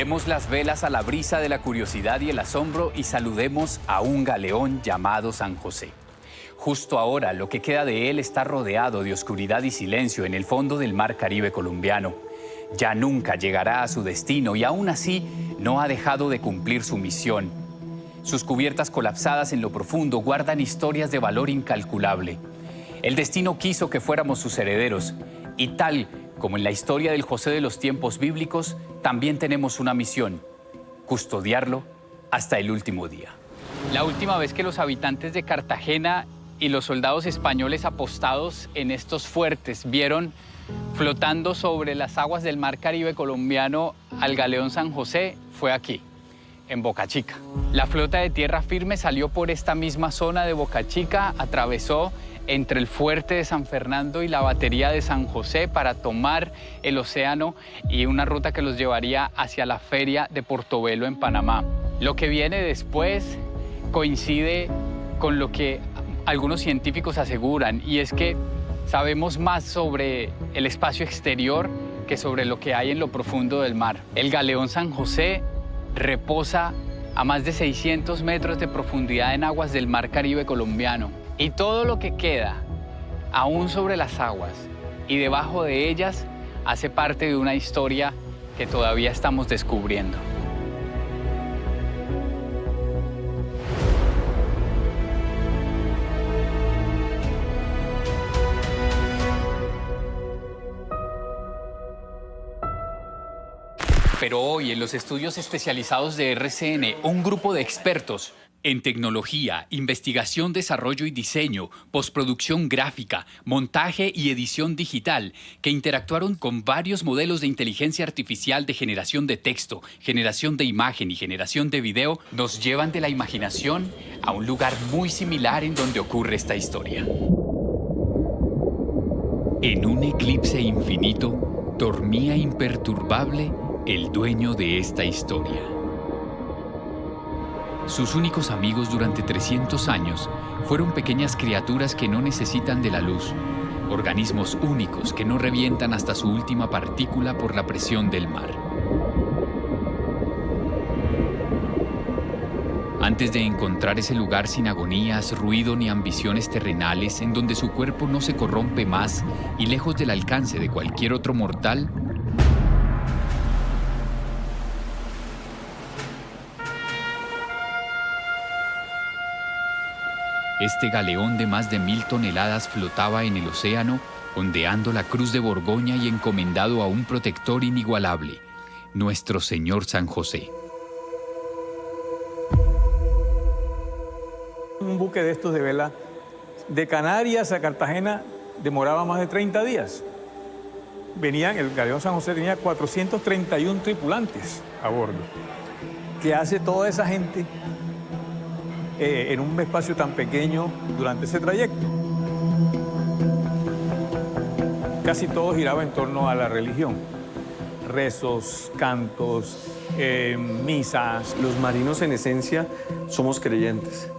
Demos las velas a la brisa de la curiosidad y el asombro y saludemos a un galeón llamado San José. Justo ahora, lo que queda de él está rodeado de oscuridad y silencio en el fondo del mar Caribe colombiano. Ya nunca llegará a su destino y aún así no ha dejado de cumplir su misión. Sus cubiertas colapsadas en lo profundo guardan historias de valor incalculable. El destino quiso que fuéramos sus herederos y tal como en la historia del José de los tiempos bíblicos, también tenemos una misión: custodiarlo hasta el último día. La última vez que los habitantes de Cartagena y los soldados españoles apostados en estos fuertes vieron flotando sobre las aguas del mar Caribe colombiano al galeón San José fue aquí, en Boca Chica. La flota de tierra firme salió por esta misma zona de Boca Chica, atravesó entre el fuerte de San Fernando y la batería de San José para tomar el océano y una ruta que los llevaría hacia la feria de Portobelo en Panamá. Lo que viene después coincide con lo que algunos científicos aseguran, y es que sabemos más sobre el espacio exterior que sobre lo que hay en lo profundo del mar. El galeón San José reposa a más de 600 metros de profundidad en aguas del mar Caribe colombiano. Y todo lo que queda aún sobre las aguas y debajo de ellas hace parte de una historia que todavía estamos descubriendo. Pero hoy, en los estudios especializados de RCN, un grupo de expertos en tecnología, investigación, desarrollo y diseño, postproducción gráfica, montaje y edición digital, que interactuaron con varios modelos de inteligencia artificial de generación de texto, generación de imagen y generación de video, nos llevan de la imaginación a un lugar muy similar en donde ocurre esta historia. En un eclipse infinito, dormía imperturbable el dueño de esta historia. Sus únicos amigos durante 300 años fueron pequeñas criaturas que no necesitan de la luz, organismos únicos que no revientan hasta su última partícula por la presión del mar. Antes de encontrar ese lugar sin agonías, ruido ni ambiciones terrenales, en donde su cuerpo no se corrompe más y lejos del alcance de cualquier otro mortal, este galeón de más de 1000 toneladas flotaba en el océano, ondeando la cruz de Borgoña y encomendado a un protector inigualable, nuestro Señor San José. Un buque de estos de vela, de Canarias a Cartagena, demoraba más de 30 días. El galeón San José tenía 431 tripulantes a bordo. ¿Qué hace toda esa gente en un espacio tan pequeño durante ese trayecto? Casi todo giraba en torno a la religión. Rezos, cantos, misas. Los marinos en esencia somos creyentes.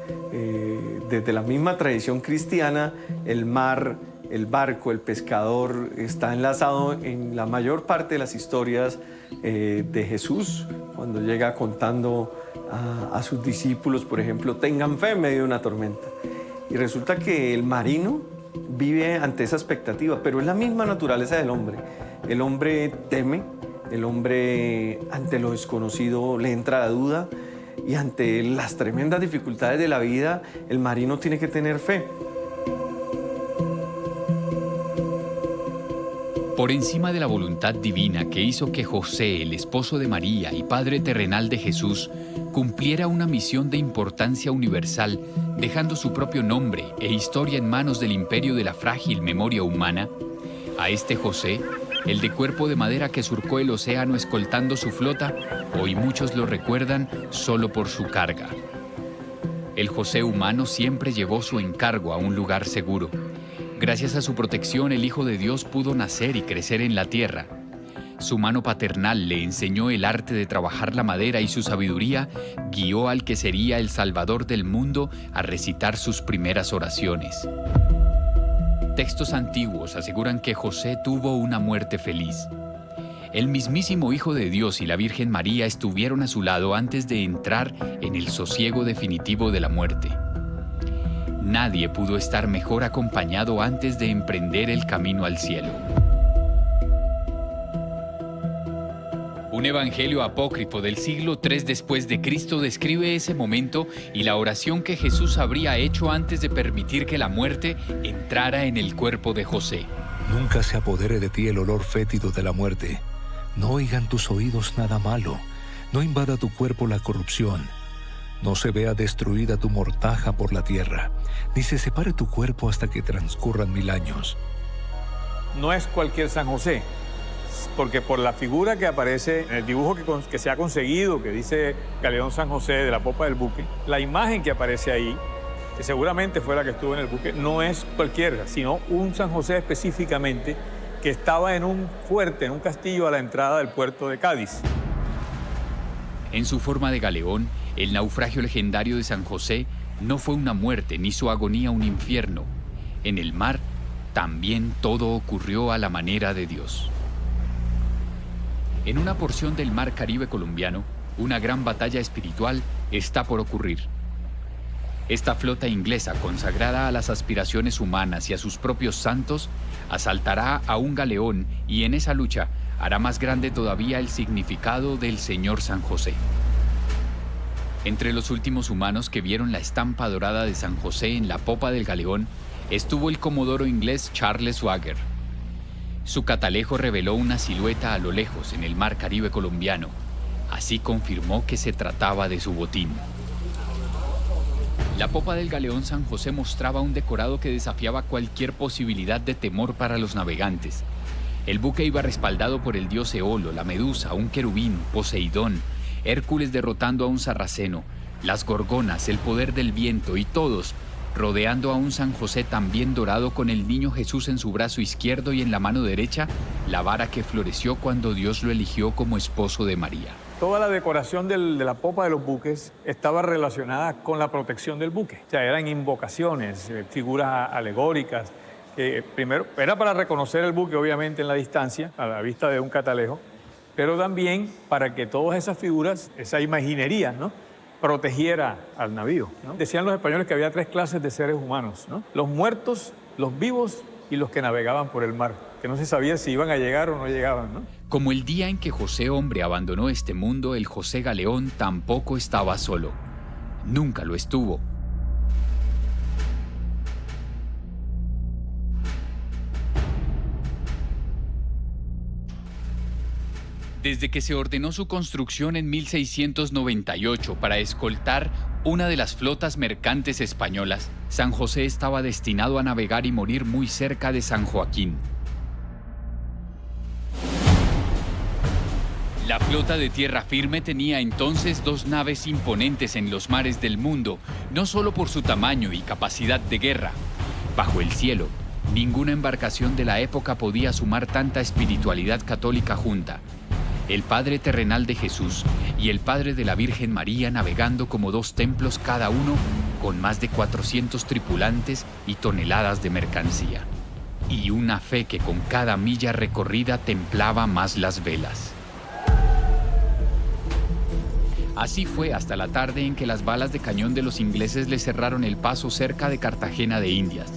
Desde la misma tradición cristiana, el mar, el barco, el pescador está enlazado en la mayor parte de las historias de Jesús, cuando llega contando a sus discípulos, por ejemplo, tengan fe en medio de una tormenta. Y resulta que el marino vive ante esa expectativa, pero es la misma naturaleza del hombre. El hombre teme, el hombre ante lo desconocido le entra la duda, y ante las tremendas dificultades de la vida, el marino tiene que tener fe. Por encima de la voluntad divina que hizo que José, el esposo de María y padre terrenal de Jesús, cumpliera una misión de importancia universal, dejando su propio nombre e historia en manos del imperio de la frágil memoria humana, a este José, el de cuerpo de madera que surcó el océano escoltando su flota, hoy muchos lo recuerdan solo por su carga. El José humano siempre llevó su encargo a un lugar seguro. Gracias a su protección, el Hijo de Dios pudo nacer y crecer en la tierra. Su mano paternal le enseñó el arte de trabajar la madera y su sabiduría guió al que sería el Salvador del mundo a recitar sus primeras oraciones. Textos antiguos aseguran que José tuvo una muerte feliz. el mismísimo Hijo de Dios y la Virgen María estuvieron a su lado antes de entrar en el sosiego definitivo de la muerte. Nadie pudo estar mejor acompañado antes de emprender el camino al cielo. Un evangelio apócrifo del siglo III después de Cristo describe ese momento y la oración que Jesús habría hecho antes de permitir que la muerte entrara en el cuerpo de José. Nunca se apodere de ti el olor fétido de la muerte. No oigan tus oídos nada malo. No invada tu cuerpo la corrupción. No se vea destruida tu mortaja por la tierra, ni se separe tu cuerpo hasta que transcurran 1000 años. No es cualquier San José, porque por la figura que aparece en el dibujo que se ha conseguido, que dice Galeón San José de la popa del buque, la imagen que aparece ahí, que seguramente fue la que estuvo en el buque, no es cualquiera, sino un San José específicamente que estaba en un fuerte, en un castillo a la entrada del puerto de Cádiz. En su forma de galeón, el naufragio legendario de San José no fue una muerte ni su agonía un infierno. En el mar también todo ocurrió a la manera de Dios. En una porción del mar Caribe colombiano, una gran batalla espiritual está por ocurrir. Esta flota inglesa, consagrada a las aspiraciones humanas y a sus propios santos, asaltará a un galeón y en esa lucha hará más grande todavía el significado del Señor San José. Entre los últimos humanos que vieron la estampa dorada de San José en la popa del galeón estuvo el comodoro inglés Charles Wager. Su catalejo reveló una silueta a lo lejos en el mar Caribe colombiano. Así confirmó que se trataba de su botín. La popa del galeón San José mostraba un decorado que desafiaba cualquier posibilidad de temor para los navegantes. El buque iba respaldado por el dios Eolo, la Medusa, un querubín, Poseidón, Hércules derrotando a un sarraceno, las gorgonas, el poder del viento y todos rodeando a un San José también dorado con el niño Jesús en su brazo izquierdo y en la mano derecha la vara que floreció cuando Dios lo eligió como esposo de María. Toda la decoración de la popa de los buques estaba relacionada con la protección del buque. O sea, eran invocaciones, figuras alegóricas, que primero era para reconocer el buque, obviamente, en la distancia, a la vista de un catalejo, pero también para que todas esas figuras, esa imaginería, ¿no?, protegiera al navío, ¿no? Decían los españoles que había 3 clases de seres humanos, ¿no? Los muertos, los vivos y los que navegaban por el mar, que no se sabía si iban a llegar o no llegaban, ¿no? Como el día en que José hombre abandonó este mundo, el José Galeón tampoco estaba solo. Nunca lo estuvo. Desde que se ordenó su construcción en 1698 para escoltar una de las flotas mercantes españolas, San José estaba destinado a navegar y morir muy cerca de San Joaquín. La flota de tierra firme tenía entonces 2 naves imponentes en los mares del mundo, no solo por su tamaño y capacidad de guerra. Bajo el cielo, ninguna embarcación de la época podía sumar tanta espiritualidad católica junta. El Padre terrenal de Jesús y el Padre de la Virgen María navegando como 2 templos cada uno, con más de 400 tripulantes y toneladas de mercancía. Y una fe que con cada milla recorrida templaba más las velas. Así fue hasta la tarde en que las balas de cañón de los ingleses le cerraron el paso cerca de Cartagena de Indias.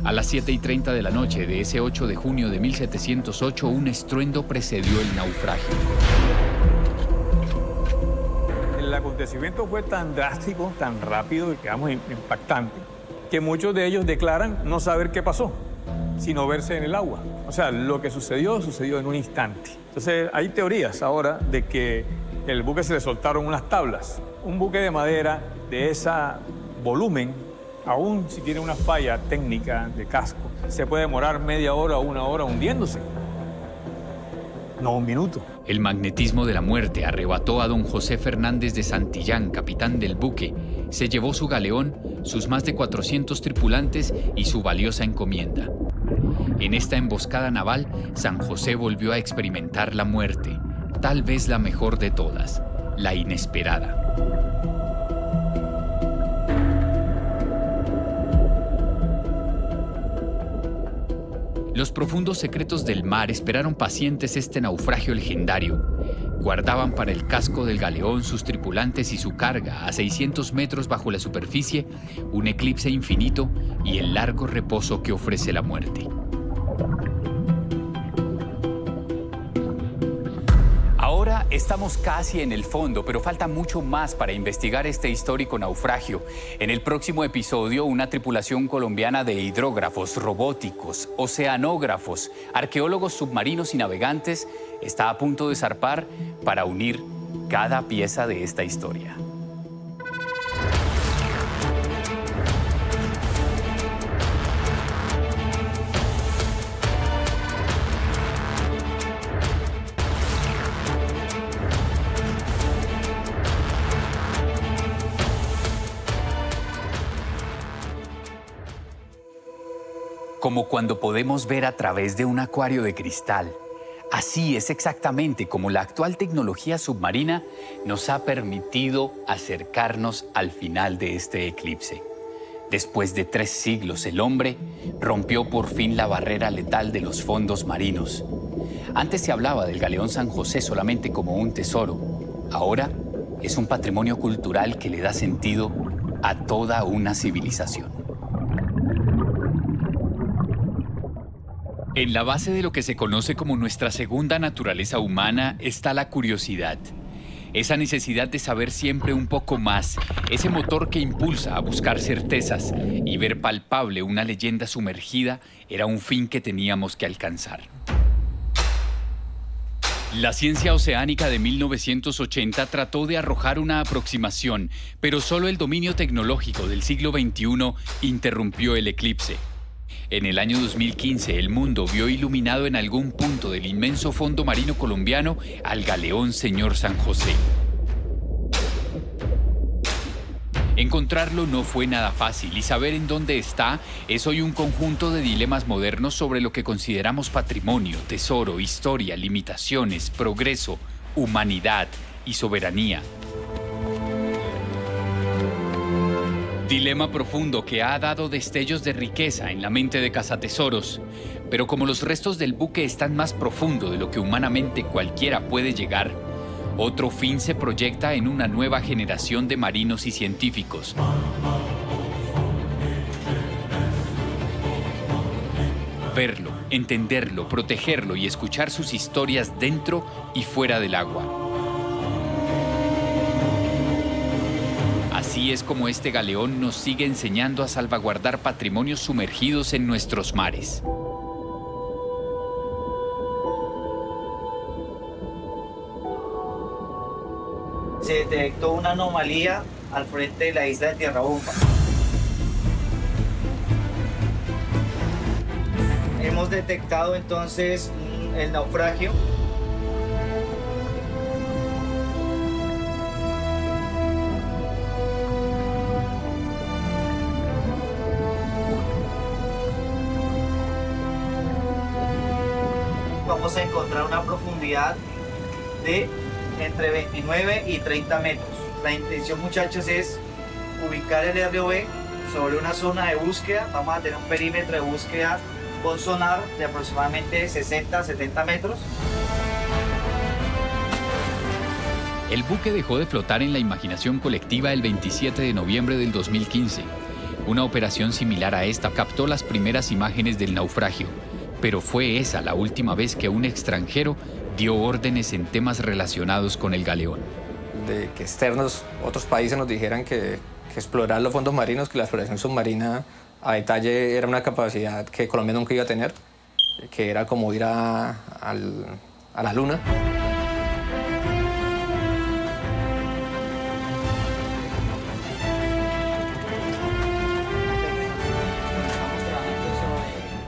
A las 7:30 de la noche de ese 8 de junio de 1708, un estruendo precedió el naufragio. El acontecimiento fue tan drástico, tan rápido y, digamos, impactante, que muchos de ellos declaran no saber qué pasó, sino verse en el agua. O sea, lo que sucedió en un instante. Entonces, hay teorías ahora de que el buque se le soltaron unas tablas. Un buque de madera de ese volumen, aún si tiene una falla técnica de casco, se puede demorar media hora o 1 hora hundiéndose. No 1 minuto. El magnetismo de la muerte arrebató a don José Fernández de Santillán, capitán del buque. Se llevó su galeón, sus más de 400 tripulantes y su valiosa encomienda. En esta emboscada naval, San José volvió a experimentar la muerte, tal vez la mejor de todas, la inesperada. Los profundos secretos del mar esperaron pacientes este naufragio legendario. Guardaban para el casco del galeón sus tripulantes y su carga a 600 metros bajo la superficie, un eclipse infinito y el largo reposo que ofrece la muerte. Ahora estamos casi en el fondo, pero falta mucho más para investigar este histórico naufragio. En el próximo episodio, una tripulación colombiana de hidrógrafos, robóticos, oceanógrafos, arqueólogos submarinos y navegantes está a punto de zarpar para unir cada pieza de esta historia. Como cuando podemos ver a través de un acuario de cristal. Así es exactamente como la actual tecnología submarina nos ha permitido acercarnos al final de este eclipse. Después de 3 siglos, el hombre rompió por fin la barrera letal de los fondos marinos. Antes se hablaba del galeón San José solamente como un tesoro. Ahora es un patrimonio cultural que le da sentido a toda una civilización. En la base de lo que se conoce como nuestra segunda naturaleza humana está la curiosidad. Esa necesidad de saber siempre un poco más, ese motor que impulsa a buscar certezas y ver palpable una leyenda sumergida era un fin que teníamos que alcanzar. La ciencia oceánica de 1980 trató de arrojar una aproximación, pero solo el dominio tecnológico del siglo XXI interrumpió el eclipse. En el año 2015, el mundo vio iluminado en algún punto del inmenso fondo marino colombiano al galeón Señor San José. Encontrarlo no fue nada fácil y saber en dónde está es hoy un conjunto de dilemas modernos sobre lo que consideramos patrimonio, tesoro, historia, limitaciones, progreso, humanidad y soberanía. Dilema profundo que ha dado destellos de riqueza en la mente de cazatesoros, pero como los restos del buque están más profundo de lo que humanamente cualquiera puede llegar, otro fin se proyecta en una nueva generación de marinos y científicos. Verlo, entenderlo, protegerlo y escuchar sus historias dentro y fuera del agua. Así es como este galeón nos sigue enseñando a salvaguardar patrimonios sumergidos en nuestros mares. Se detectó una anomalía al frente de la isla de Tierra Bomba. Hemos detectado entonces el naufragio. Vamos a encontrar una profundidad de entre 29 y 30 metros. La intención, muchachos, es ubicar el ROV sobre una zona de búsqueda. Vamos a tener un perímetro de búsqueda con sonar de aproximadamente 60-70 metros. El buque dejó de flotar en la imaginación colectiva el 27 de noviembre del 2015. Una operación similar a esta captó las primeras imágenes del naufragio, pero fue esa la última vez que un extranjero dio órdenes en temas relacionados con el galeón. De que externos, otros países nos dijeran que explorar los fondos marinos, que la exploración submarina a detalle era una capacidad que Colombia nunca iba a tener, que era como ir a la luna.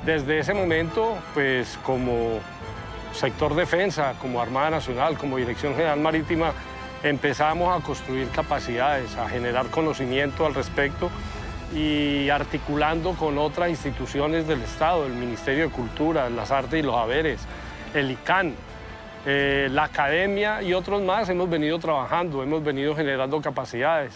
Desde ese momento, pues como sector defensa, como Armada Nacional, como Dirección General Marítima, empezamos a construir capacidades, a generar conocimiento al respecto y articulando con otras instituciones del Estado, el Ministerio de Cultura, las Artes y los Haberes, el ICANN, la Academia y otros más, hemos venido trabajando, hemos venido generando capacidades.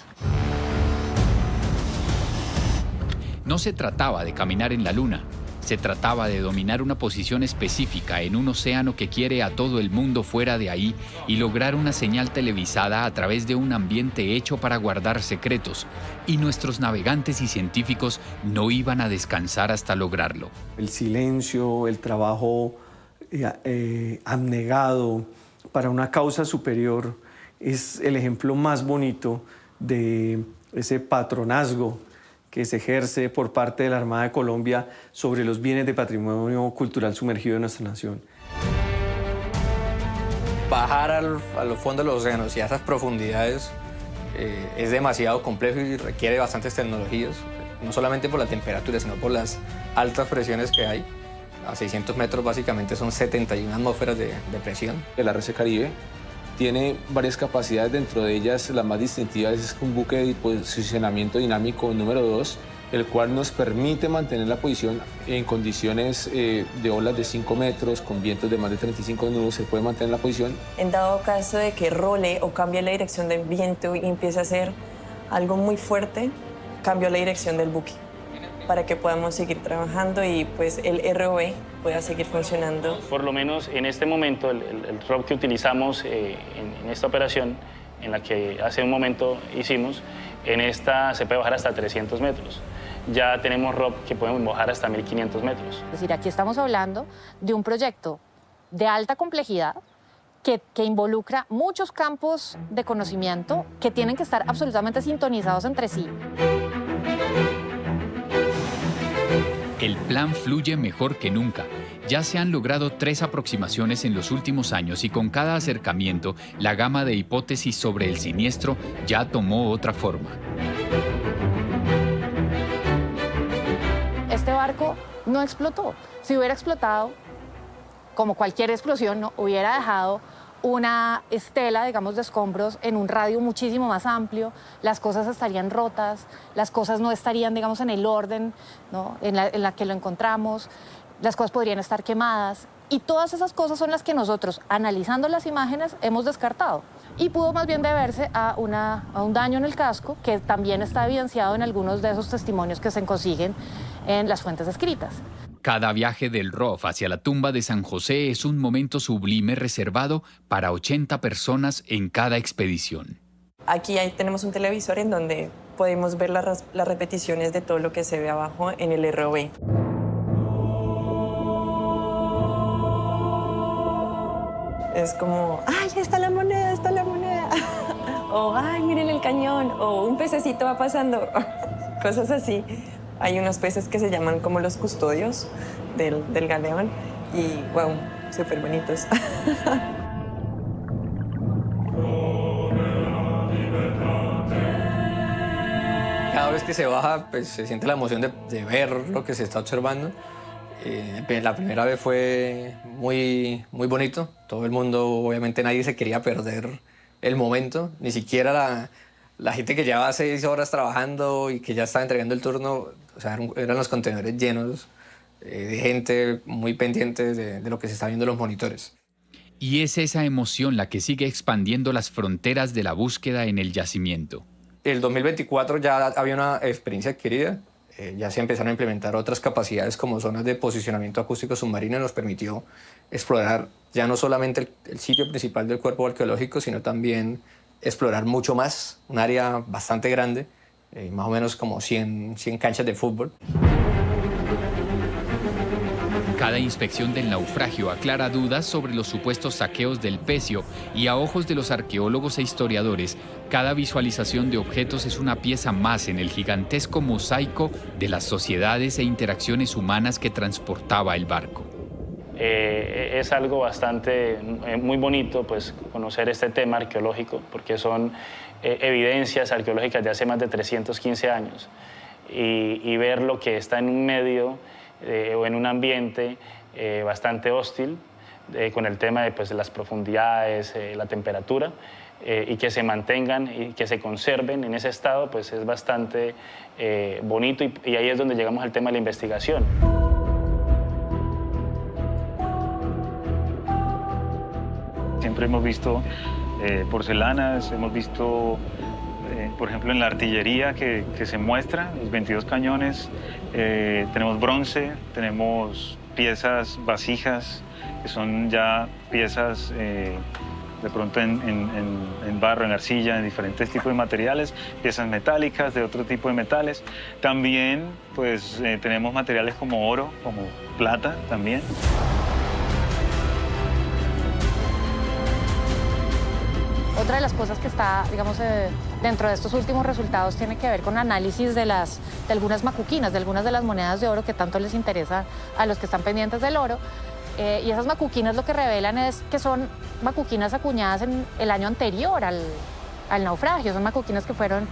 No se trataba de caminar en la luna, Se trataba de dominar una posición específica en un océano que quiere a todo el mundo fuera de ahí y lograr una señal televisada a través de un ambiente hecho para guardar secretos. Y nuestros navegantes y científicos no iban a descansar hasta lograrlo. El silencio, el trabajo abnegado para una causa superior es el ejemplo más bonito de ese patronazgo que se ejerce por parte de la Armada de Colombia sobre los bienes de patrimonio cultural sumergido de nuestra nación. Bajar a los fondos de los océanos y a esas profundidades es demasiado complejo y requiere bastantes tecnologías, no solamente por la temperatura, sino por las altas presiones que hay. A 600 metros básicamente son 71 atmósferas de presión. El RC Caribe tiene varias capacidades, dentro de ellas la más distintiva es un buque de posicionamiento dinámico número 2, el cual nos permite mantener la posición en condiciones de olas de 5 metros, con vientos de más de 35 nudos, se puede mantener la posición. En dado caso de que role o cambie la dirección del viento y empiece a hacer algo muy fuerte, cambio la dirección del buque para que podamos seguir trabajando y pues el ROV pueda seguir funcionando. Por lo menos en este momento el ROV que utilizamos en esta operación, en la que hace un momento hicimos, en esta se puede bajar hasta 300 metros. Ya tenemos ROV que podemos bajar hasta 1500 metros. Es decir, aquí estamos hablando de un proyecto de alta complejidad que involucra muchos campos de conocimiento que tienen que estar absolutamente sintonizados entre sí. El plan fluye mejor que nunca. Ya se han logrado 3 aproximaciones en los últimos años y con cada acercamiento, la gama de hipótesis sobre el siniestro ya tomó otra forma. Este barco no explotó. Si hubiera explotado, como cualquier explosión, ¿no?, hubiera dejado una estela, digamos, de escombros en un radio muchísimo más amplio, las cosas estarían rotas, las cosas no estarían, digamos, en el orden, ¿no?, en la que lo encontramos, las cosas podrían estar quemadas y todas esas cosas son las que nosotros, analizando las imágenes, hemos descartado. Y pudo más bien deberse a un daño en el casco que también está evidenciado en algunos de esos testimonios que se consiguen en las fuentes escritas. Cada viaje del ROV hacia la tumba de San José es un momento sublime reservado para 80 personas en cada expedición. Aquí tenemos un televisor en donde podemos ver las repeticiones de todo lo que se ve abajo en el ROV. Es como, ¡ay, está la moneda, está la moneda! O, ¡ay, miren el cañón! O un pececito va pasando. Cosas así. Hay unos peces que se llaman como los custodios del galeón y, wow, súper bonitos. Cada vez que se baja, pues se siente la emoción de ver lo que se está observando. La primera vez fue muy bonito. Todo el mundo, obviamente nadie se quería perder el momento. Ni siquiera la gente que llevaba 6 horas trabajando y que ya estaba entregando el turno, o sea, eran los contenedores llenos de gente muy pendiente de lo que se está viendo en los monitores. Y es esa emoción la que sigue expandiendo las fronteras de la búsqueda en el yacimiento. El 2024 ya había una experiencia adquirida. Ya se empezaron a implementar otras capacidades como zonas de posicionamiento acústico submarino y nos permitió explorar ya no solamente el sitio principal del cuerpo arqueológico, sino también explorar mucho más, un área bastante grande, más o menos como 100 canchas de fútbol. Cada inspección del naufragio aclara dudas sobre los supuestos saqueos del Pecio y a ojos de los arqueólogos e historiadores, cada visualización de objetos es una pieza más en el gigantesco mosaico de las sociedades e interacciones humanas que transportaba el barco. Es algo bastante, muy bonito, pues, conocer este tema arqueológico, porque son evidencias arqueológicas de hace más de 315 años y ver lo que está en un medio o en un ambiente bastante hostil con el tema de, pues, de las profundidades, la temperatura, y que se mantengan y que se conserven en ese estado, pues es bastante bonito y ahí es donde llegamos al tema de la investigación. Siempre hemos visto porcelanas, hemos visto por ejemplo, en la artillería que se muestra, los 22 cañones, tenemos bronce, tenemos piezas, vasijas, que son ya piezas de pronto en barro, en arcilla, en diferentes tipos de materiales, piezas metálicas de otro tipo de metales. También pues tenemos materiales como oro, como plata también. Otra de las cosas que está, digamos, dentro de estos últimos resultados tiene que ver con análisis de algunas macuquinas, de algunas de las monedas de oro que tanto les interesa a los que están pendientes del oro. Y esas macuquinas lo que revelan es que son macuquinas acuñadas en el año anterior al naufragio. Son macuquinas que fueron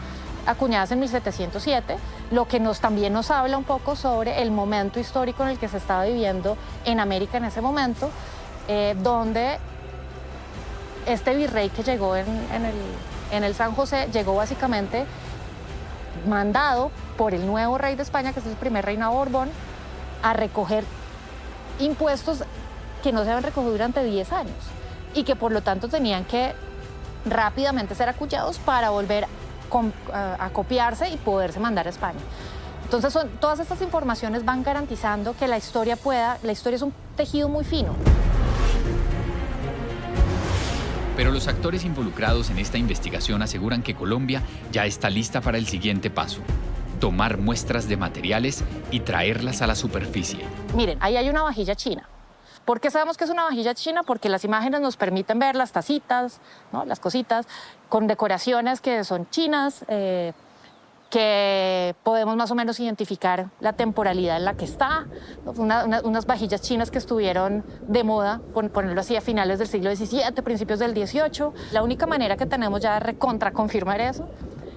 acuñadas en 1707, lo que también nos habla un poco sobre el momento histórico en el que se estaba viviendo en América en ese momento, donde este virrey que llegó en el San José llegó básicamente mandado por el nuevo rey de España, que es el primer reinado Borbón, a recoger impuestos que no se habían recogido durante 10 años y que por lo tanto tenían que rápidamente ser acuñados para volver a copiarse y poderse mandar a España. Entonces todas estas informaciones van garantizando que la historia es un tejido muy fino. Pero los actores involucrados en esta investigación aseguran que Colombia ya está lista para el siguiente paso: tomar muestras de materiales y traerlas a la superficie. Miren, ahí hay una vajilla china. ¿Por qué sabemos que es una vajilla china? Porque las imágenes nos permiten ver las tacitas, ¿no? Las cositas, con decoraciones que son chinas, que podemos más o menos identificar la temporalidad en la que está. Unas vajillas chinas que estuvieron de moda, ponerlo así, a finales del siglo XVII, principios del XVIII. La única manera que tenemos ya de confirmar eso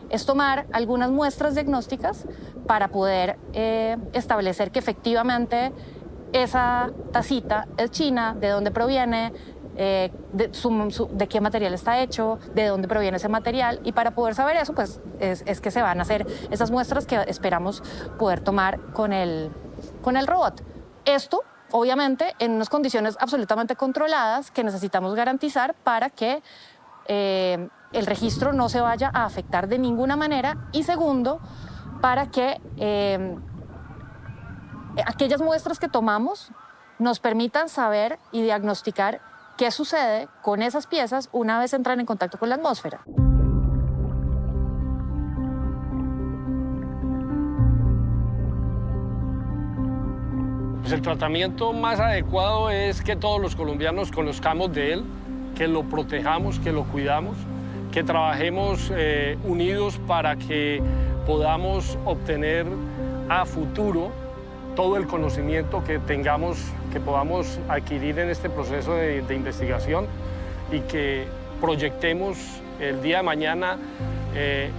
es tomar algunas muestras diagnósticas para poder establecer que efectivamente esa tacita es china, de dónde proviene, de qué material está hecho, de dónde proviene ese material. Y para poder saber eso, pues es que se van a hacer esas muestras que esperamos poder tomar con el robot. Esto, obviamente, en unas condiciones absolutamente controladas que necesitamos garantizar para que el registro no se vaya a afectar de ninguna manera, y segundo, para que aquellas muestras que tomamos nos permitan saber y diagnosticar qué sucede con esas piezas una vez entran en contacto con la atmósfera. Pues el tratamiento más adecuado es que todos los colombianos conozcamos de él, que lo protejamos, que lo cuidamos, que trabajemos unidos para que podamos obtener a futuro todo el conocimiento que tengamos, que podamos adquirir en este proceso de investigación, y que proyectemos el día de mañana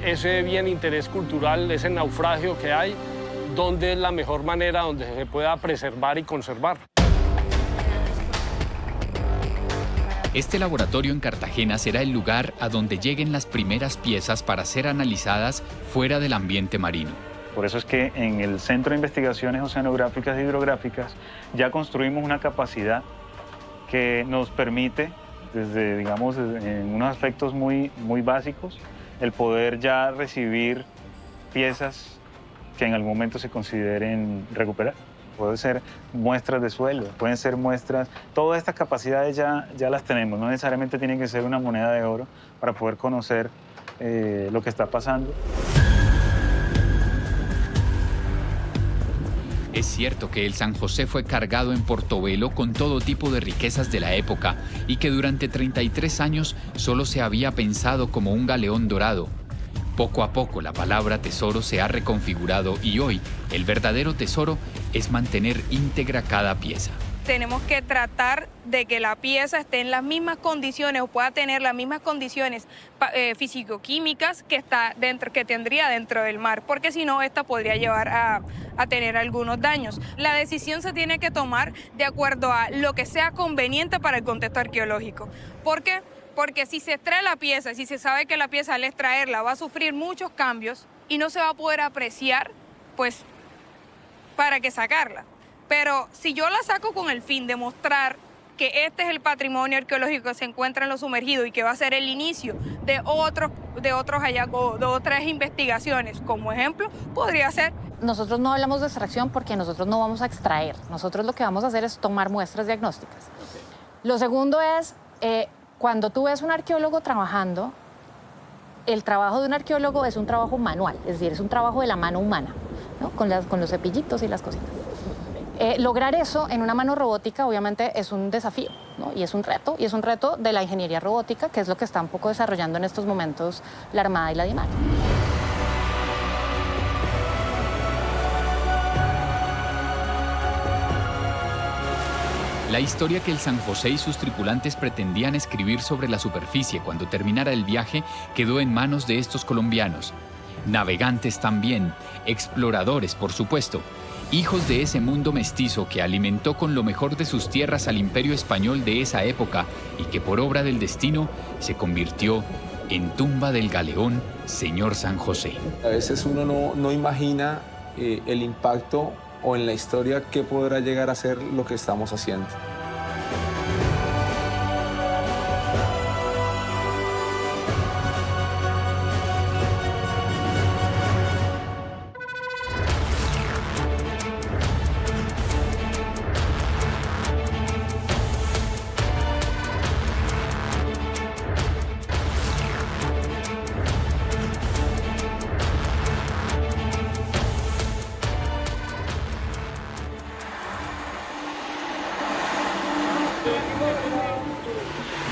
ese bien interés cultural, ese naufragio que hay, donde es la mejor manera donde se pueda preservar y conservar. Este laboratorio en Cartagena será el lugar a donde lleguen las primeras piezas para ser analizadas fuera del ambiente marino. Por eso es que en el Centro de Investigaciones Oceanográficas e Hidrográficas ya construimos una capacidad que nos permite, desde, digamos, en unos aspectos muy básicos, el poder ya recibir piezas que en algún momento se consideren recuperar. Pueden ser muestras de suelo, pueden ser muestras... Todas estas capacidades ya las tenemos, no necesariamente tiene que ser una moneda de oro para poder conocer lo que está pasando. Es cierto que el San José fue cargado en Portobelo con todo tipo de riquezas de la época y que durante 33 años solo se había pensado como un galeón dorado. Poco a poco la palabra tesoro se ha reconfigurado y hoy el verdadero tesoro es mantener íntegra cada pieza. Tenemos que tratar de que la pieza esté en las mismas condiciones o pueda tener las mismas condiciones físico-químicas que tendría dentro del mar, porque si no, esta podría llevar a tener algunos daños. La decisión se tiene que tomar de acuerdo a lo que sea conveniente para el contexto arqueológico. ¿Por qué? Porque si se extrae la pieza, si se sabe que la pieza al extraerla va a sufrir muchos cambios y no se va a poder apreciar, pues, ¿para qué sacarla? Pero si yo la saco con el fin de mostrar que este es el patrimonio arqueológico que se encuentra en lo sumergido y que va a ser el inicio de otros hallazgos, de otras investigaciones. Como ejemplo, podría ser... Nosotros no hablamos de extracción porque nosotros no vamos a extraer. Nosotros lo que vamos a hacer es tomar muestras diagnósticas. Lo segundo es, cuando tú ves un arqueólogo trabajando, el trabajo de un arqueólogo es un trabajo manual, es decir, es un trabajo de la mano humana, ¿no? Con los cepillitos y las cositas. Lograr eso en una mano robótica obviamente es un desafío, ¿no? Y es un reto de la ingeniería robótica, que es lo que está un poco desarrollando en estos momentos la Armada y la DIMAR. La historia que el San José y sus tripulantes pretendían escribir sobre la superficie cuando terminara el viaje quedó en manos de estos colombianos. Navegantes también, exploradores por supuesto, hijos de ese mundo mestizo que alimentó con lo mejor de sus tierras al imperio español de esa época y que por obra del destino se convirtió en tumba del galeón Señor San José. A veces uno no imagina el impacto o en la historia qué podrá llegar a ser lo que estamos haciendo.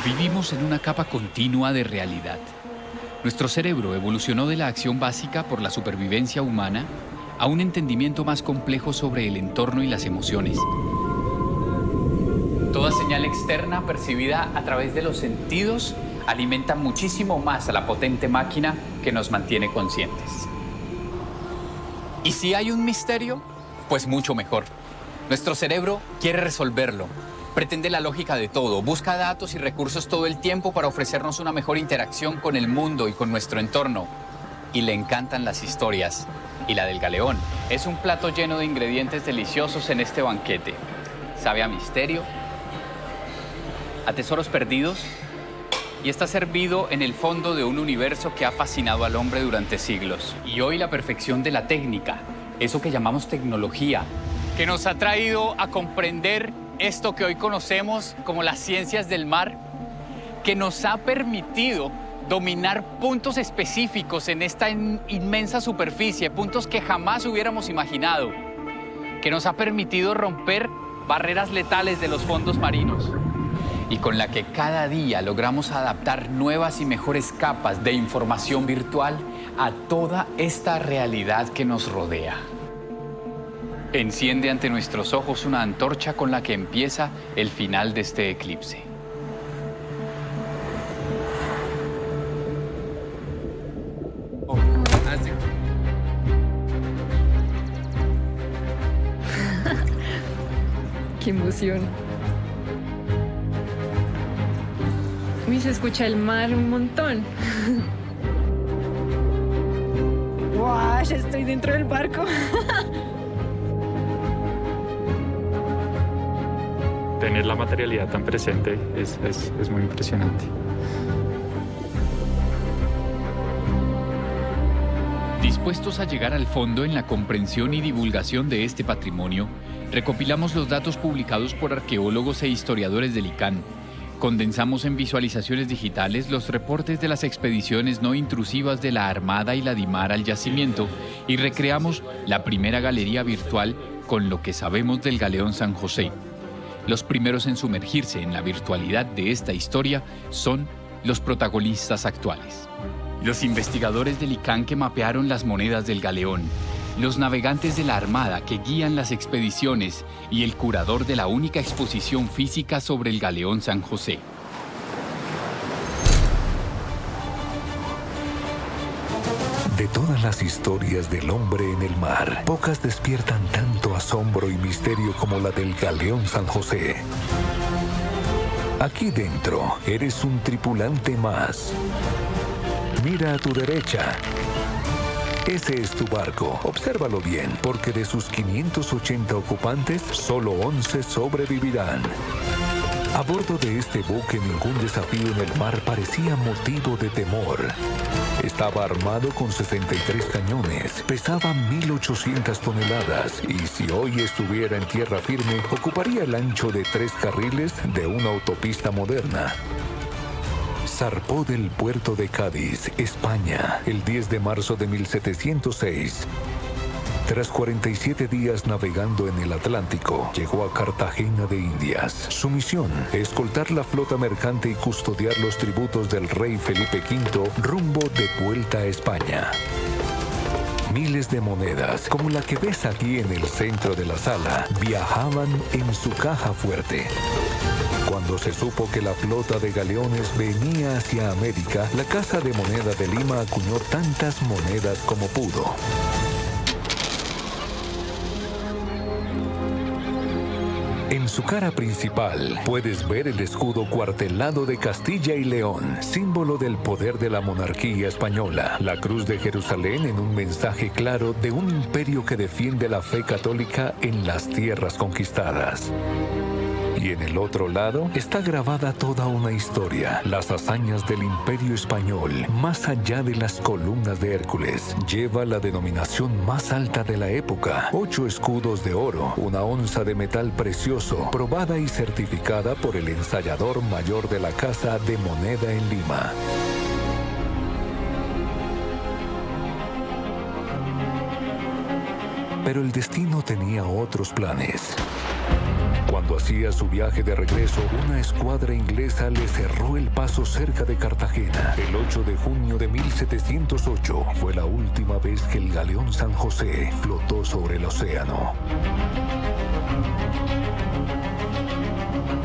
Vivimos en una capa continua de realidad. Nuestro cerebro evolucionó de la acción básica por la supervivencia humana a un entendimiento más complejo sobre el entorno y las emociones. Toda señal externa percibida a través de los sentidos alimenta muchísimo más a la potente máquina que nos mantiene conscientes. Y si hay un misterio, pues mucho mejor. Nuestro cerebro quiere resolverlo. Pretende la lógica de todo, busca datos y recursos todo el tiempo para ofrecernos una mejor interacción con el mundo y con nuestro entorno. Y le encantan las historias. Y la del galeón es un plato lleno de ingredientes deliciosos en este banquete. Sabe a misterio, a tesoros perdidos, y está servido en el fondo de un universo que ha fascinado al hombre durante siglos. Y hoy la perfección de la técnica, eso que llamamos tecnología, que nos ha traído a comprender esto que hoy conocemos como las ciencias del mar, que nos ha permitido dominar puntos específicos en esta inmensa superficie, puntos que jamás hubiéramos imaginado, que nos ha permitido romper barreras letales de los fondos marinos y con la que cada día logramos adaptar nuevas y mejores capas de información virtual a toda esta realidad que nos rodea. Enciende ante nuestros ojos una antorcha con la que empieza el final de este eclipse. ¡Qué emoción! Uy, se escucha el mar un montón. ¡Guau! Ya estoy dentro del barco. Tener la materialidad tan presente es muy impresionante. Dispuestos a llegar al fondo en la comprensión y divulgación de este patrimonio, recopilamos los datos publicados por arqueólogos e historiadores del ICANN. Condensamos en visualizaciones digitales los reportes de las expediciones no intrusivas de la Armada y la DIMAR al yacimiento y recreamos la primera galería virtual con lo que sabemos del galeón San José. Los primeros en sumergirse en la virtualidad de esta historia son los protagonistas actuales. Los investigadores del ICANN que mapearon las monedas del galeón, los navegantes de la Armada que guían las expediciones y el curador de la única exposición física sobre el galeón San José. De todas las historias del hombre en el mar, pocas despiertan tanto asombro y misterio como la del galeón San José. Aquí dentro eres un tripulante más. Mira a tu derecha. Ese es tu barco. Obsérvalo bien, porque de sus 580 ocupantes, solo 11 sobrevivirán. A bordo de este buque ningún desafío en el mar parecía motivo de temor. Estaba armado con 63 cañones, pesaba 1.800 toneladas y si hoy estuviera en tierra firme, ocuparía el ancho de 3 carriles de una autopista moderna. Zarpó del puerto de Cádiz, España, el 10 de marzo de 1706. Tras 47 días navegando en el Atlántico, llegó a Cartagena de Indias. Su misión, escoltar la flota mercante y custodiar los tributos del rey Felipe V rumbo de vuelta a España. Miles de monedas, como la que ves aquí en el centro de la sala, viajaban en su caja fuerte. Cuando se supo que la flota de galeones venía hacia América, la Casa de Moneda de Lima acuñó tantas monedas como pudo. En su cara principal puedes ver el escudo cuartelado de Castilla y León, símbolo del poder de la monarquía española. La cruz de Jerusalén en un mensaje claro de un imperio que defiende la fe católica en las tierras conquistadas. Y en el otro lado está grabada toda una historia, las hazañas del Imperio Español, más allá de las columnas de Hércules. Lleva la denominación más alta de la época, 8 escudos de oro, una onza de metal precioso, probada y certificada por el ensayador mayor de la Casa de Moneda en Lima. Pero el destino tenía otros planes. Cuando hacía su viaje de regreso, una escuadra inglesa le cerró el paso cerca de Cartagena. El 8 de junio de 1708 fue la última vez que el galeón San José flotó sobre el océano.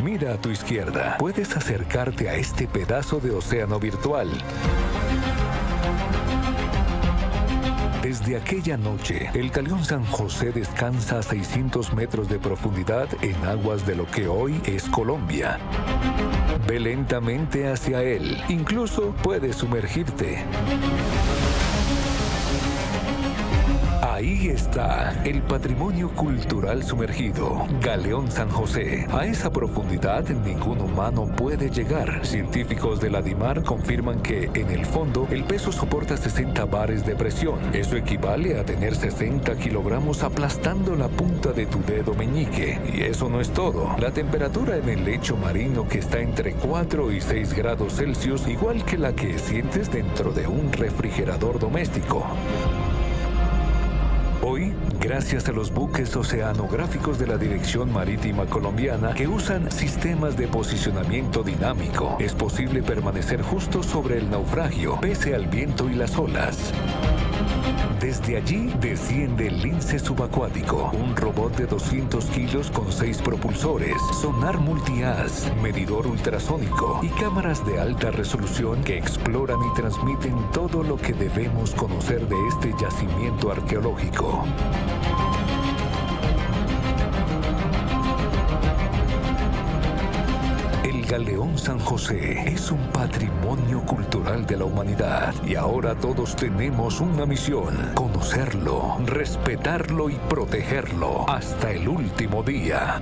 Mira a tu izquierda. Puedes acercarte a este pedazo de océano virtual. Desde aquella noche, el galeón San José descansa a 600 metros de profundidad en aguas de lo que hoy es Colombia. Ve lentamente hacia él. Incluso puedes sumergirte. Ahí está el patrimonio cultural sumergido, Galeón San José. A esa profundidad ningún humano puede llegar. Científicos de la DIMAR confirman que en el fondo el peso soporta 60 bares de presión. Eso equivale a tener 60 kilogramos aplastando la punta de tu dedo meñique. Y eso no es todo. La temperatura en el lecho marino que está entre 4 y 6 grados Celsius, igual que la que sientes dentro de un refrigerador doméstico. Hoy, gracias a los buques oceanográficos de la Dirección Marítima Colombiana que usan sistemas de posicionamiento dinámico, es posible permanecer justo sobre el naufragio, pese al viento y las olas. Desde allí desciende el lince subacuático, un robot de 200 kilos con 6 propulsores, sonar multi-haz, medidor ultrasónico y cámaras de alta resolución que exploran y transmiten todo lo que debemos conocer de este yacimiento arqueológico. El Galeón San José es un patrimonio cultural de la humanidad y ahora todos tenemos una misión: conocerlo, respetarlo y protegerlo hasta el último día.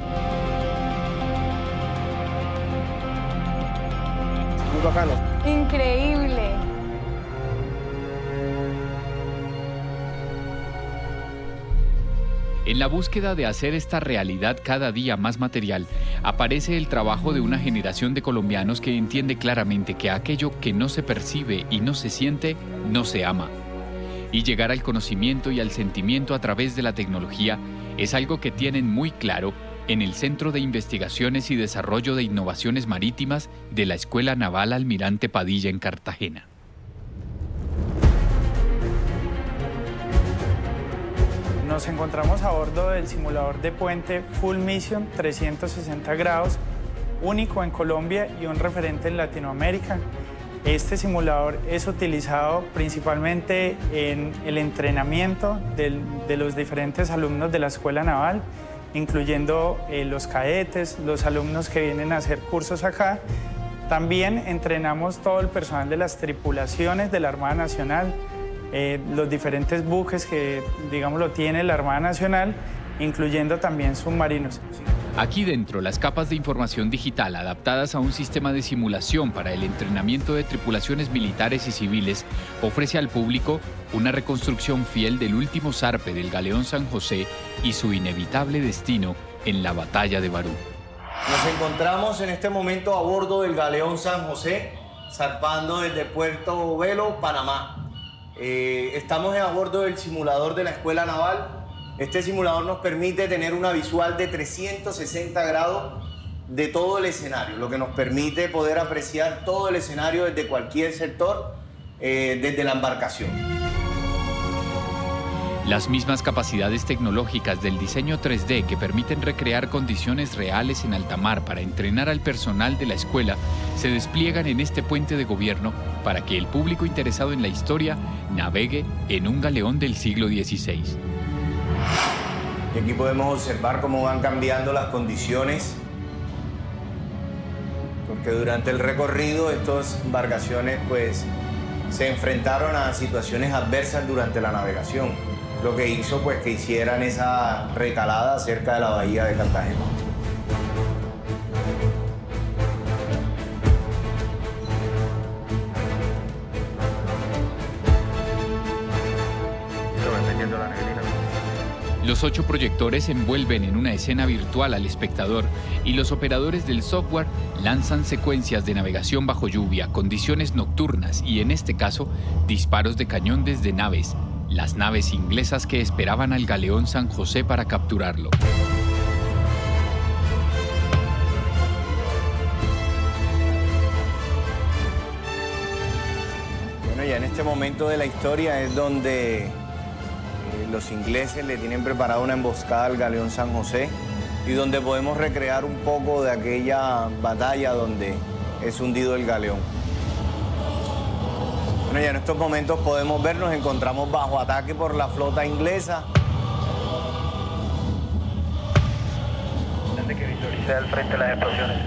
Muy bacano. Increíble. En la búsqueda de hacer esta realidad cada día más material, aparece el trabajo de una generación de colombianos que entiende claramente que aquello que no se percibe y no se siente, no se ama. Y llegar al conocimiento y al sentimiento a través de la tecnología es algo que tienen muy claro en el Centro de Investigaciones y Desarrollo de Innovaciones Marítimas de la Escuela Naval Almirante Padilla en Cartagena. Nos encontramos a bordo del simulador de puente Full Mission 360 grados, único en Colombia y un referente en Latinoamérica. Este simulador es utilizado principalmente en el entrenamiento de los diferentes alumnos de la Escuela Naval, incluyendo los cadetes, los alumnos que vienen a hacer cursos acá. También entrenamos todo el personal de las tripulaciones de la Armada Nacional, los diferentes buques que, digamos, lo tiene la Armada Nacional, incluyendo también submarinos. Aquí dentro, las capas de información digital adaptadas a un sistema de simulación para el entrenamiento de tripulaciones militares y civiles ofrece al público una reconstrucción fiel del último zarpe del galeón San José y su inevitable destino en la batalla de Barú. Nos encontramos en este momento a bordo del galeón San José, zarpando desde Puerto Velo, Panamá. Estamos a bordo del simulador de la Escuela Naval. Este simulador nos permite tener una visual de 360 grados de todo el escenario, lo que nos permite poder apreciar todo el escenario desde cualquier sector, desde la embarcación. Las mismas capacidades tecnológicas del diseño 3D que permiten recrear condiciones reales en alta mar para entrenar al personal de la escuela se despliegan en este puente de gobierno para que el público interesado en la historia navegue en un galeón del siglo XVI. Y aquí podemos observar cómo van cambiando las condiciones, porque durante el recorrido estas embarcaciones pues se enfrentaron a situaciones adversas durante la navegación, lo que hizo pues que hicieran esa recalada cerca de la bahía de Cartagena. Los 8 proyectores envuelven en una escena virtual al espectador y los operadores del software lanzan secuencias de navegación bajo lluvia, condiciones nocturnas y, en este caso, disparos de cañón desde naves, las naves inglesas que esperaban al galeón San José para capturarlo. Bueno, ya en este momento de la historia es donde los ingleses le tienen preparada una emboscada al galeón San José y donde podemos recrear un poco de aquella batalla donde es hundido el galeón. Bueno, ya en estos momentos podemos ver, nos encontramos bajo ataque por la flota inglesa. Desde que visualice al frente las explosiones.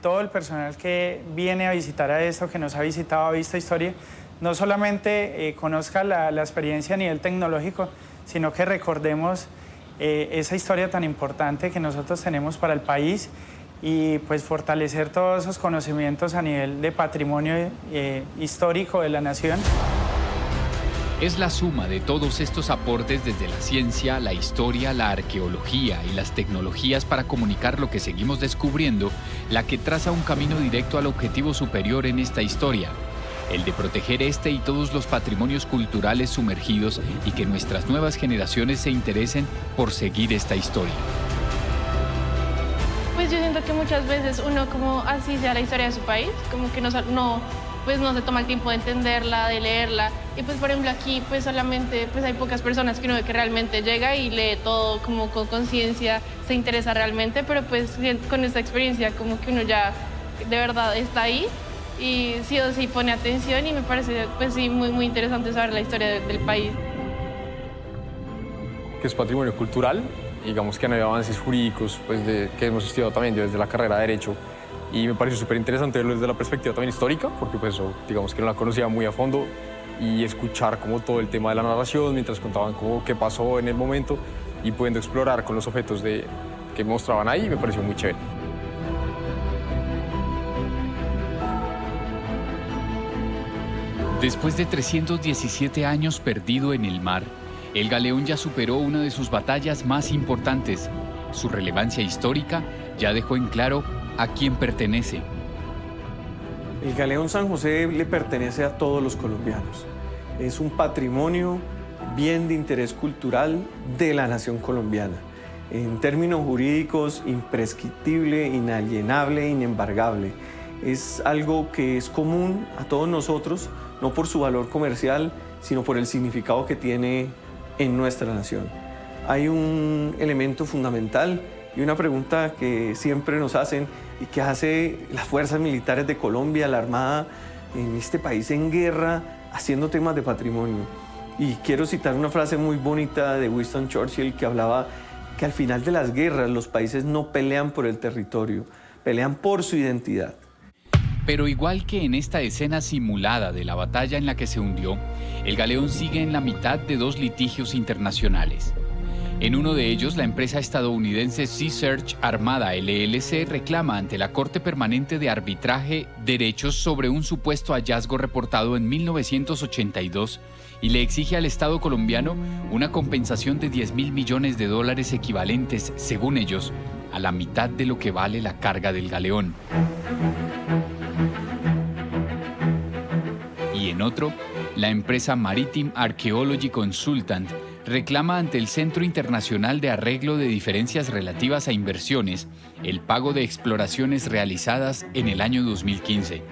Todo el personal que viene a visitar a esto, que nos ha visitado, ha visto historia, no solamente conozca la experiencia a nivel tecnológico, sino que recordemos esa historia tan importante que nosotros tenemos para el país y pues fortalecer todos esos conocimientos a nivel de patrimonio histórico de la nación. Es la suma de todos estos aportes desde la ciencia, la historia, la arqueología y las tecnologías para comunicar lo que seguimos descubriendo, la que traza un camino directo al objetivo superior en esta historia, el de proteger este y todos los patrimonios culturales sumergidos y que nuestras nuevas generaciones se interesen por seguir esta historia. Pues yo siento que muchas veces uno, como así sea la historia de su país, como que no se toma el tiempo de entenderla, de leerla. Y pues por ejemplo aquí pues solamente pues hay pocas personas que uno ve que realmente llega y lee todo como con conciencia, se interesa realmente, pero pues con esta experiencia como que uno ya de verdad está ahí y sí o sí pone atención y me parece pues sí muy interesante saber la historia del país. Que es patrimonio cultural, digamos que no hay avances jurídicos pues que hemos estudiado también desde la carrera de Derecho y me pareció súper interesante verlo desde la perspectiva también histórica porque pues digamos que no la conocía muy a fondo y escuchar como todo el tema de la narración mientras contaban como qué pasó en el momento y pudiendo explorar con los objetos que mostraban ahí me pareció muy chévere. Después de 317 años perdido en el mar, el galeón ya superó una de sus batallas más importantes. Su relevancia histórica ya dejó en claro a quién pertenece. El galeón San José le pertenece a todos los colombianos. Es un patrimonio, bien de interés cultural de la nación colombiana. En términos jurídicos, imprescriptible, inalienable, inembargable. Es algo que es común a todos nosotros, no por su valor comercial, sino por el significado que tiene en nuestra nación. Hay un elemento fundamental y una pregunta que siempre nos hacen y que hace las fuerzas militares de Colombia, la Armada, en este país en guerra, haciendo temas de patrimonio. Y quiero citar una frase muy bonita de Winston Churchill que hablaba que al final de las guerras los países no pelean por el territorio, pelean por su identidad. Pero igual que en esta escena simulada de la batalla en la que se hundió, el galeón sigue en la mitad de 2 litigios internacionales. En uno de ellos, la empresa estadounidense Sea Search Armada LLC reclama ante la Corte Permanente de Arbitraje derechos sobre un supuesto hallazgo reportado en 1982 y le exige al Estado colombiano una compensación de $10.000 millones equivalentes, según ellos, a la mitad de lo que vale la carga del galeón. Y en otro, la empresa Maritime Archaeology Consultant reclama ante el Centro Internacional de Arreglo de Diferencias Relativas a Inversiones el pago de exploraciones realizadas en el año 2015.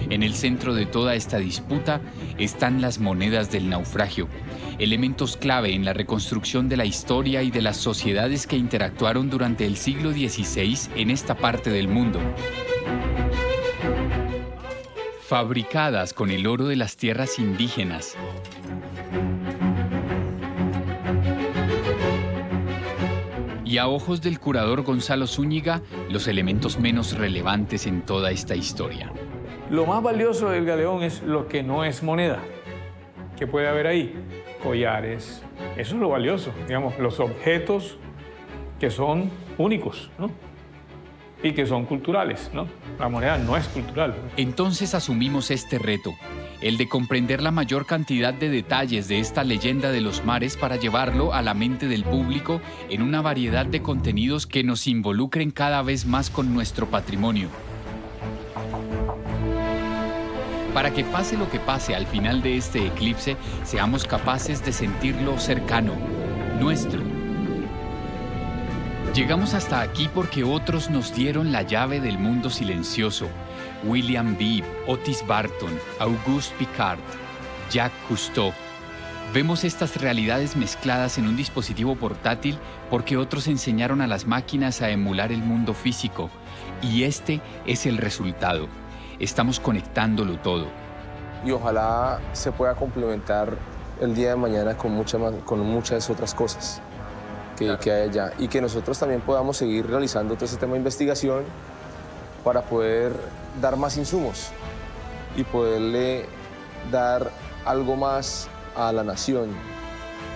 En el centro de toda esta disputa están las monedas del naufragio, elementos clave en la reconstrucción de la historia y de las sociedades que interactuaron durante el siglo XVI en esta parte del mundo. Fabricadas con el oro de las tierras indígenas, y a ojos del curador Gonzalo Zúñiga, los elementos menos relevantes en toda esta historia. Lo más valioso del galeón es lo que no es moneda. ¿Qué puede haber ahí? Collares. Eso es lo valioso, digamos, los objetos que son únicos, ¿no? Y que son culturales, ¿no? La moneda no es cultural. Entonces asumimos este reto, el de comprender la mayor cantidad de detalles de esta leyenda de los mares para llevarlo a la mente del público en una variedad de contenidos que nos involucren cada vez más con nuestro patrimonio. Para que pase lo que pase al final de este eclipse, seamos capaces de sentirlo cercano, nuestro. Llegamos hasta aquí porque otros nos dieron la llave del mundo silencioso. William Beebe, Otis Barton, Auguste Piccard, Jacques Cousteau. Vemos estas realidades mezcladas en un dispositivo portátil porque otros enseñaron a las máquinas a emular el mundo físico. Y este es el resultado. Estamos conectándolo todo. Y ojalá se pueda complementar el día de mañana con muchas otras cosas que hay allá. Y que nosotros también podamos seguir realizando todo ese tema de investigación para poder dar más insumos y poderle dar algo más a la nación.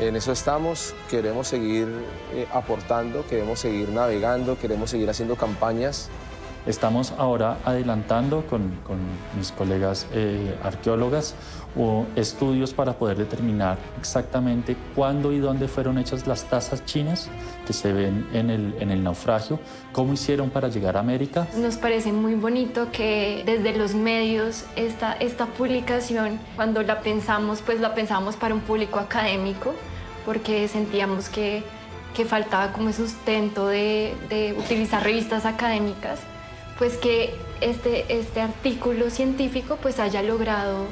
En eso estamos, queremos seguir aportando, queremos seguir navegando, queremos seguir haciendo campañas. Estamos ahora adelantando con mis colegas arqueólogas estudios para poder determinar exactamente cuándo y dónde fueron hechas las tazas chinas que se ven en el naufragio, cómo hicieron para llegar a América. Nos parece muy bonito que desde los medios esta publicación, cuando la pensamos, pues la pensamos para un público académico, porque sentíamos que faltaba como el sustento de utilizar revistas académicas, pues que este artículo científico pues haya logrado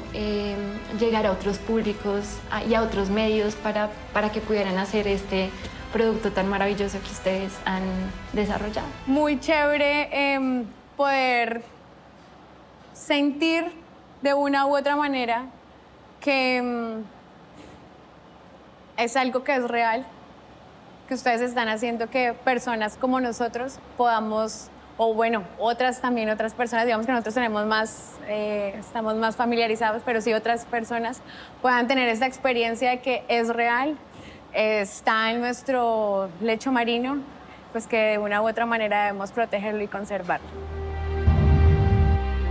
llegar a otros públicos y a otros medios para que pudieran hacer este producto tan maravilloso que ustedes han desarrollado. Muy chévere poder sentir de una u otra manera que es algo que es real, que ustedes están haciendo que personas como nosotros podamos, o bueno, otras personas, digamos que nosotros tenemos más, estamos más familiarizados, pero sí otras personas puedan tener esta experiencia de que es real, está en nuestro lecho marino, pues que de una u otra manera debemos protegerlo y conservarlo.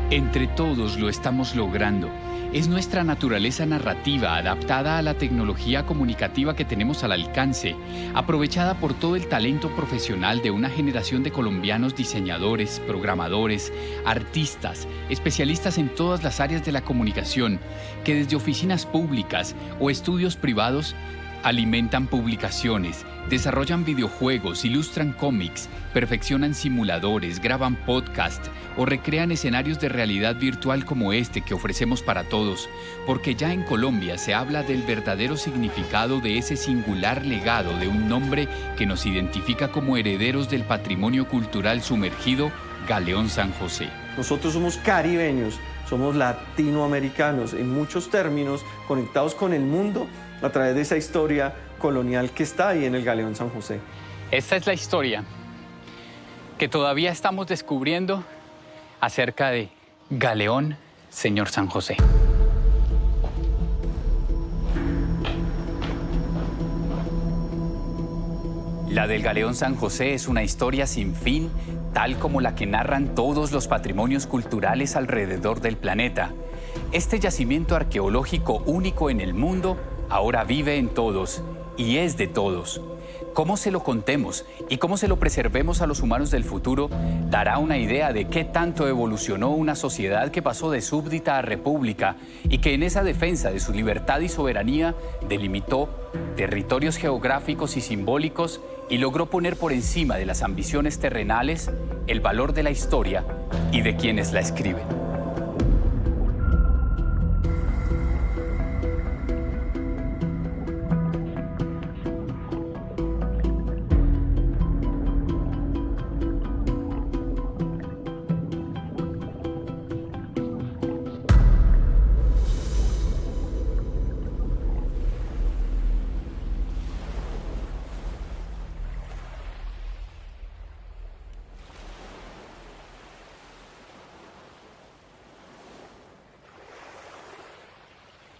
Entre todos lo estamos logrando. Es nuestra naturaleza narrativa adaptada a la tecnología comunicativa que tenemos al alcance, aprovechada por todo el talento profesional de una generación de colombianos diseñadores, programadores, artistas, especialistas en todas las áreas de la comunicación, que desde oficinas públicas o estudios privados alimentan publicaciones, desarrollan videojuegos, ilustran cómics, perfeccionan simuladores, graban podcasts o recrean escenarios de realidad virtual como este que ofrecemos para todos, porque ya en Colombia se habla del verdadero significado de ese singular legado de un nombre que nos identifica como herederos del patrimonio cultural sumergido, Galeón San José. Nosotros somos caribeños, somos latinoamericanos, en muchos términos, conectados con el mundo a través de esa historia colonial que está ahí en el Galeón San José. Esta es la historia que todavía estamos descubriendo acerca de Galeón Señor San José. La del Galeón San José es una historia sin fin, tal como la que narran todos los patrimonios culturales alrededor del planeta. Este yacimiento arqueológico único en el mundo ahora vive en todos y es de todos. Cómo se lo contemos y cómo se lo preservemos a los humanos del futuro dará una idea de qué tanto evolucionó una sociedad que pasó de súbdita a república y que en esa defensa de su libertad y soberanía delimitó territorios geográficos y simbólicos y logró poner por encima de las ambiciones terrenales el valor de la historia y de quienes la escriben.